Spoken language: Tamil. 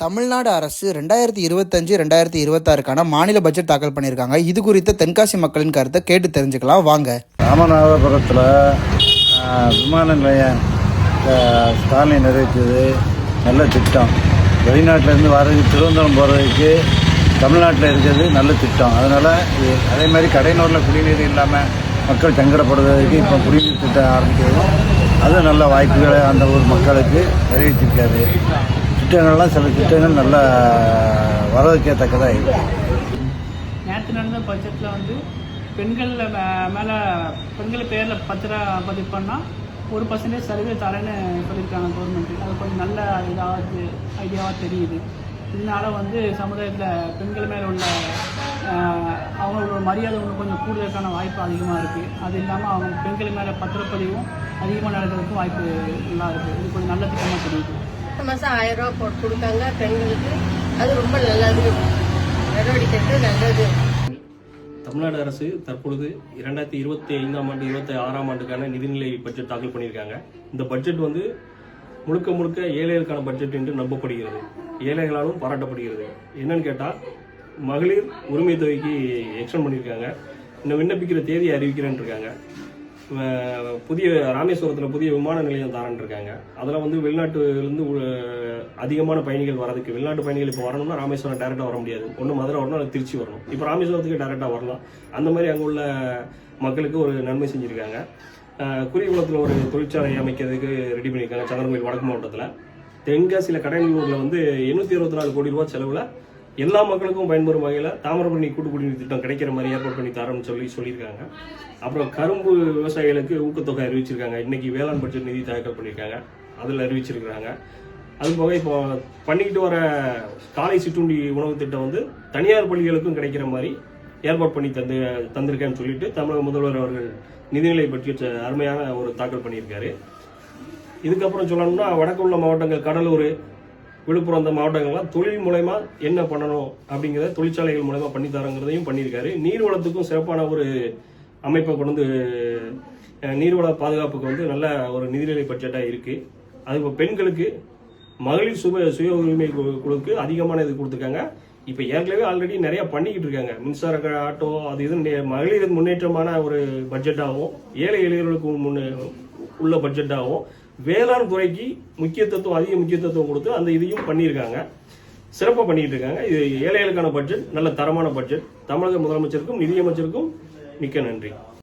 தமிழ்நாடு அரசு 2025-2026 மாநில பட்ஜெட் தாக்கல் பண்ணியிருக்காங்க. இது குறித்த தென்காசி மக்களின் கருத்தை கேட்டு தெரிஞ்சுக்கலாம் வாங்க. ராமநாதபுரத்தில் விமான நிலையம் ஸ்டாலின் நிறைவேற்றியது நல்ல திட்டம். வெளிநாட்டிலேருந்து வர்றதுக்கு திருவனந்தபுரம் போகிறதுக்கு தமிழ்நாட்டில் இருக்கிறது நல்ல திட்டம். அதனால் அதே மாதிரி கடைநூரில் குடிநீர் இல்லாமல் மக்கள் சங்கடப்படுவதற்கு இப்போ குடிநீர் திட்டம் ஆரம்பிக்கிறது அது நல்ல வாய்ப்புகளை அந்த ஊர் மக்களுக்கு நிறைவேற்றிருக்காரு. திட்டங்கள்லாம் சில திட்டங்கள் நல்ல வரவேற்கத்தக்கதாக இருக்குது. நேற்று நடந்த பட்ஜெட்டில் பெண்கள் மேலே பெண்கள் பேரில் பத்திர பதிவு பண்ணால் 1% சலுகை தரேன்னு சொல்லியிருக்காங்க கவர்மெண்ட்டு. அது கொஞ்சம் நல்ல ஐடியாவாக தெரியுது. இதனால் சமுதாயத்தில் பெண்கள் மேலே உள்ள அவங்களோட மரியாதை கொஞ்சம் கூடுதலுக்கான வாய்ப்பு அதிகமாக இருக்குது. அது இல்லாமல் அவங்க பெண்கள் மேலே பத்திரப்பதிவும் அதிகமாக நடக்கிறதுக்கும் வாய்ப்பு நல்லா இருக்குது. இது கொஞ்சம் நல்ல திட்டமாக தெரியுது. மாதம் 1000 ரூபா போட்டு கொடுத்தாங்க பெண்களுக்கு. அது ரொம்ப நல்லது, நடவடிக்கை நல்லது. தமிழ்நாடு அரசு தற்பொழுது 2025-26 நிதிநிலை பட்ஜெட் தாக்கல் பண்ணியிருக்காங்க. இந்த பட்ஜெட் முழுக்க முழுக்க ஏழைகளுக்கான பட்ஜெட் என்று நம்பப்படுகிறது. ஏழைகளாலும் பாராட்டப்படுகிறது. என்னன்னு கேட்டால் மகளிர் உரிமை தொகைக்கு எக்ஸ்டெண்ட் பண்ணியிருக்காங்க. இன்னும் விண்ணப்பிக்கிற தேதியை அறிவிக்கிறேன்னு இருக்காங்க. புதிய ராமேஸ்வரத்தில் புதிய விமான நிலையம் தாரன்னு இருக்காங்க. அதில் வெளிநாட்டிலிருந்து அதிகமான பயணிகள் வரதுக்கு, வெளிநாட்டு பயணிகள் இப்போ வரணும்னா ராமேஸ்வரம் டேரெக்டாக வர முடியாது. ஒன்று மதுரை வரணும், அது திருச்சி வரணும். இப்போ ராமேஸ்வரத்துக்கு டேரெக்டாக வரலாம். அந்த மாதிரி அங்கே உள்ள மக்களுக்கு ஒரு நன்மை செஞ்சுருக்காங்க. குறிகுளத்தில் ஒரு தொழிற்சாலை அமைக்கிறதுக்கு ரெடி பண்ணியிருக்காங்க. சந்திரமயில் வடக்கு மாவட்டத்தில். தென்காசியில் கடைநல்லூரில் 864 கோடி ரூபா செலவில் எல்லா மக்களுக்கும் பயன்பெறும் வகையில் தாமிரபரணி கூட்டு குடிநீர் திட்டம் கிடைக்கிற மாதிரி ஏற்பாடு பண்ணி தரோம்னு சொல்லியிருக்காங்க. அப்புறம் கரும்பு விவசாயிகளுக்கு ஊக்கத்தொகை அறிவிச்சிருக்காங்க. இன்னைக்கு வேளாண் பட்ஜெட் நிதி தாக்கல் பண்ணியிருக்காங்க, அதில் அறிவிச்சிருக்கிறாங்க. அது போக இப்போ பண்ணிக்கிட்டு வர காலை சிற்றுண்டி உணவு திட்டம் தனியார் பள்ளிகளுக்கும் கிடைக்கிற மாதிரி ஏற்பாடு பண்ணி தந்திருக்கேன்னு சொல்லிட்டு தமிழக முதல்வர் அவர்கள் நிதிநிலை பட்ஜெட் அருமையான ஒரு தாக்கல் பண்ணியிருக்காரு. இதுக்கப்புறம் சொல்லணும்னா வடக்கு உள்ள மாவட்டங்கள் கடலூர், விழுப்புரம் அந்த மாவட்டங்கள்லாம் தொழில் மூலமா என்ன பண்ணணும் அப்படிங்கிறத தொழிற்சாலைகள் மூலமா பண்ணி தரங்கிறதையும் பண்ணியிருக்காரு. நீர்வளத்துக்கும் சிறப்பான ஒரு அமைப்பை கொண்டு நீர்வள பாதுகாப்புக்கு நல்ல ஒரு நிதிநிலை பட்ஜெட்டாக இருக்கு. அது இப்போ பெண்களுக்கு மகளிர் சுய உரிமை குழுக்கு அதிகமான இது கொடுத்துருக்காங்க. இப்போ ஏற்கனவே ஆல்ரெடி நிறைய பண்ணிக்கிட்டு இருக்காங்க. மின்சார ஆட்டோ அது இது மகளிர் முன்னேற்றமான ஒரு பட்ஜெட்டாகவும் ஏழை எளியர்களுக்கு உள்ள பட்ஜெட்டாகவும் வேளாண் துறைக்கு அதிக முக்கியத்துவம் கொடுத்து அந்த இதையும் பண்ணியிருக்காங்க. சிறப்பாக பண்ணிட்டு இருக்காங்க. இது ஏழைகளுக்கான பட்ஜெட், நல்ல தரமான பட்ஜெட். தமிழக முதலமைச்சருக்கும் நிதியமைச்சருக்கும் மிக்க நன்றி.